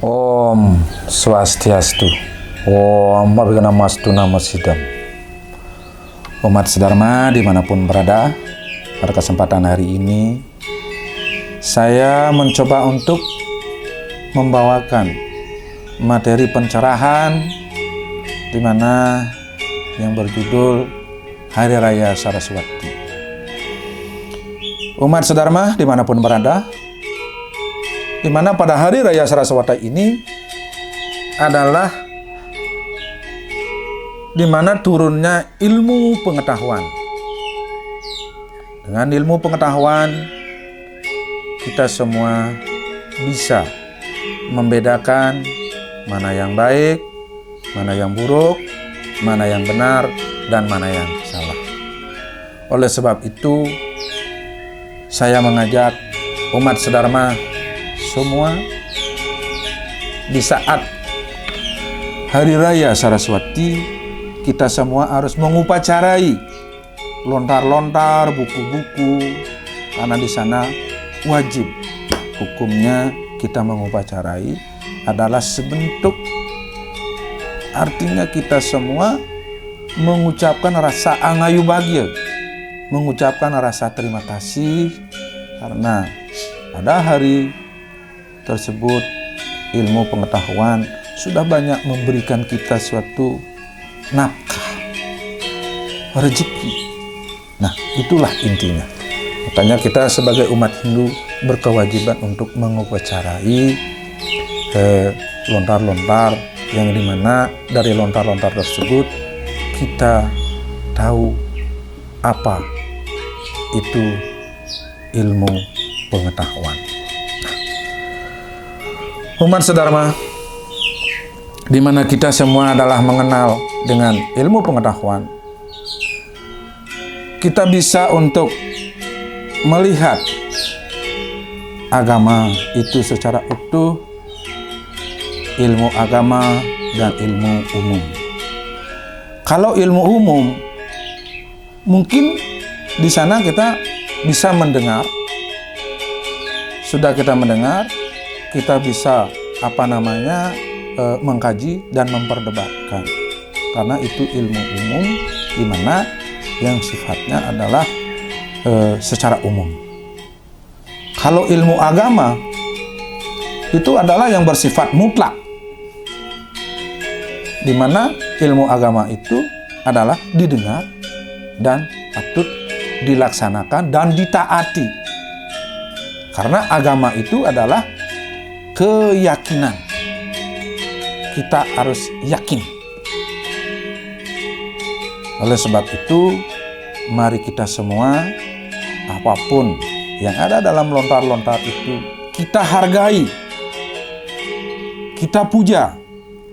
Om Swastiastu. Om Abhidharmastu Namasidam. Umat sedharma dimanapun berada, pada kesempatan hari ini saya mencoba untuk membawakan materi pencerahan di mana yang berjudul Hari Raya Saraswati. Umat sedharma dimanapun berada, di mana pada Hari Raya Saraswati ini adalah di mana turunnya ilmu pengetahuan. Dengan ilmu pengetahuan, kita semua bisa membedakan mana yang baik, mana yang buruk, mana yang benar, dan mana yang salah. Oleh sebab itu, saya mengajak umat sedharma semua di saat Hari Raya Saraswati, kita semua harus mengupacarai lontar-lontar buku-buku, karena di sana wajib hukumnya kita mengupacarai adalah sebentuk, artinya kita semua mengucapkan rasa angayu bahagia, mengucapkan rasa terima kasih karena pada hari tersebut ilmu pengetahuan sudah banyak memberikan kita suatu nafkah, rezeki. Nah, itulah intinya. Makanya kita sebagai umat Hindu berkewajiban untuk mengupacarai lontar-lontar yang dimana dari lontar-lontar tersebut kita tahu apa itu ilmu pengetahuan. Umat sedharma, di mana kita semua adalah mengenal dengan ilmu pengetahuan, kita bisa untuk melihat agama itu secara utuh, ilmu agama dan ilmu umum. Kalau ilmu umum, mungkin di sana kita bisa mendengar, sudah kita mendengar, kita bisa mengkaji dan memperdebatkan, karena itu ilmu umum di mana yang sifatnya adalah secara umum. Kalau ilmu agama itu adalah yang bersifat mutlak, di mana ilmu agama itu adalah didengar dan patut dilaksanakan dan ditaati, karena agama itu adalah keyakinan. Kita harus yakin. Oleh sebab itu, mari kita semua, apapun yang ada dalam lontar-lontar itu, kita hargai, kita puja.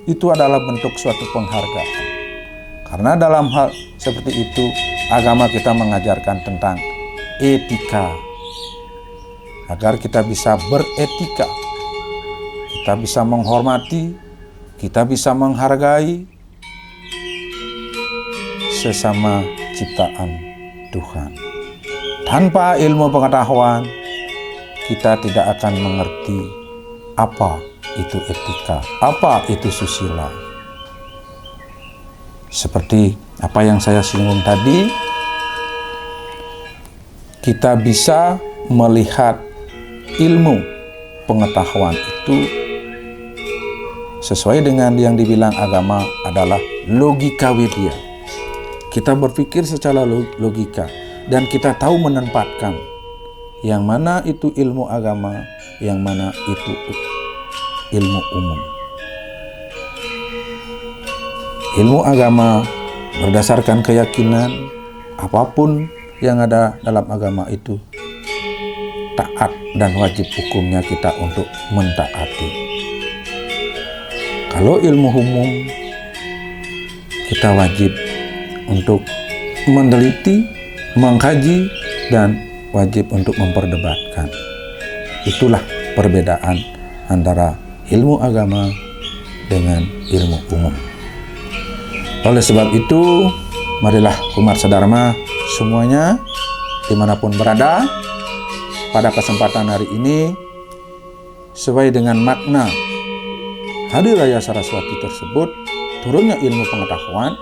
Itu adalah bentuk suatu penghargaan. Karena dalam hal seperti itu, agama kita mengajarkan tentang etika. Agar kita bisa beretika, kita bisa menghormati, kita bisa menghargai sesama ciptaan Tuhan. Tanpa ilmu pengetahuan, kita tidak akan mengerti apa itu etika, apa itu susila. Seperti apa yang saya singgung tadi, kita bisa melihat ilmu pengetahuan itu sesuai dengan yang dibilang agama adalah logika widya. Kita berpikir secara logika dan kita tahu menempatkan yang mana itu ilmu agama, yang mana itu ilmu umum. Ilmu agama berdasarkan keyakinan, apapun yang ada dalam agama itu taat dan wajib hukumnya kita untuk mentaati. Kalau ilmu umum, kita wajib untuk meneliti, mengkaji, dan wajib untuk memperdebatkan. Itulah perbedaan antara ilmu agama dengan ilmu umum. Oleh sebab itu, marilah umat sedharma semuanya dimanapun berada, pada kesempatan hari ini sesuai dengan makna Hari Raya Saraswati tersebut, turunnya ilmu pengetahuan,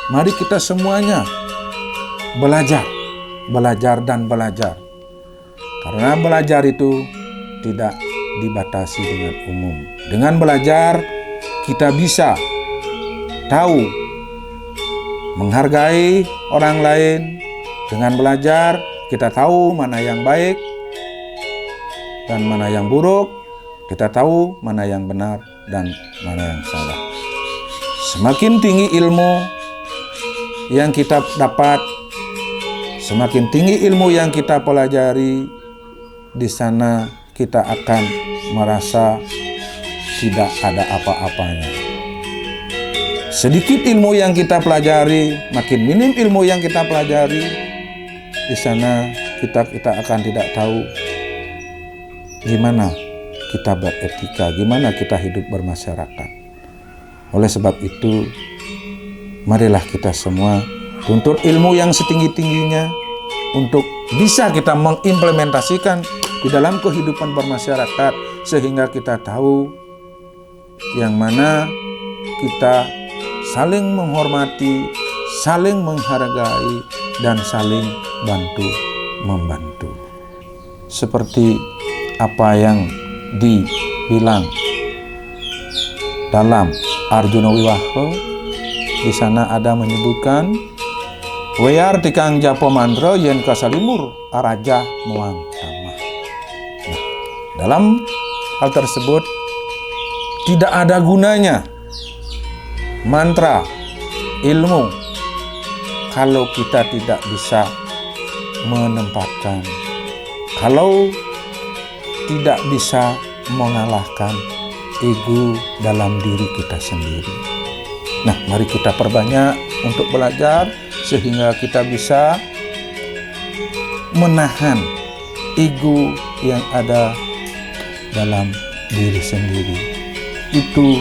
mari kita semuanya belajar dan belajar. Karena belajar itu tidak dibatasi dengan umum. Dengan belajar, kita bisa tahu menghargai orang lain. Dengan belajar, kita tahu mana yang baik dan mana yang buruk. Kita tahu mana yang benar dan mana yang salah. Semakin tinggi ilmu yang kita dapat, semakin tinggi ilmu yang kita pelajari, di sana kita akan merasa tidak ada apa-apanya. Sedikit ilmu yang kita pelajari, makin minim ilmu yang kita pelajari, di sana kita akan tidak tahu gimana kita beretika, gimana kita hidup bermasyarakat. Oleh sebab itu, marilah kita semua tuntut ilmu yang setinggi-tingginya untuk bisa kita mengimplementasikan di dalam kehidupan bermasyarakat, sehingga kita tahu yang mana kita saling menghormati, saling menghargai, dan saling bantu-membantu. Seperti apa yang dibilang dalam Arjuna Wiwaha, di sana ada menyebutkan wayar tikang japo mantra yen kasalimur araja muang tamah. Nah, dalam hal tersebut tidak ada gunanya mantra, ilmu, kalau kita tidak bisa menempatkan, kalau tidak bisa mengalahkan ego dalam diri kita sendiri. Nah, mari kita perbanyak untuk belajar sehingga kita bisa menahan ego yang ada dalam diri sendiri. Itu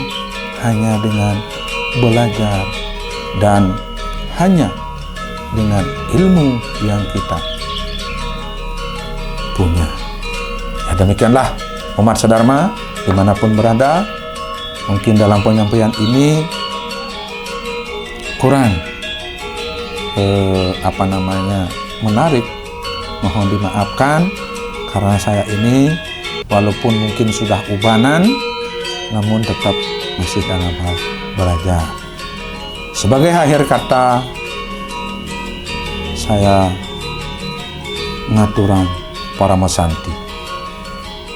hanya dengan belajar dan hanya dengan ilmu yang kita punya. Ya, demikianlah umat Sadharma dimanapun berada. Mungkin dalam penyampaian ini kurang menarik, mohon dimaafkan karena saya ini walaupun mungkin sudah ubanan, namun tetap masih dalam hal belajar. Sebagai akhir kata, saya ngaturan Parama Santi.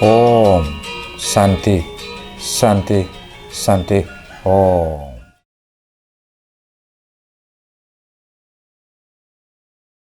Om Santi, Santi, Santi, Om.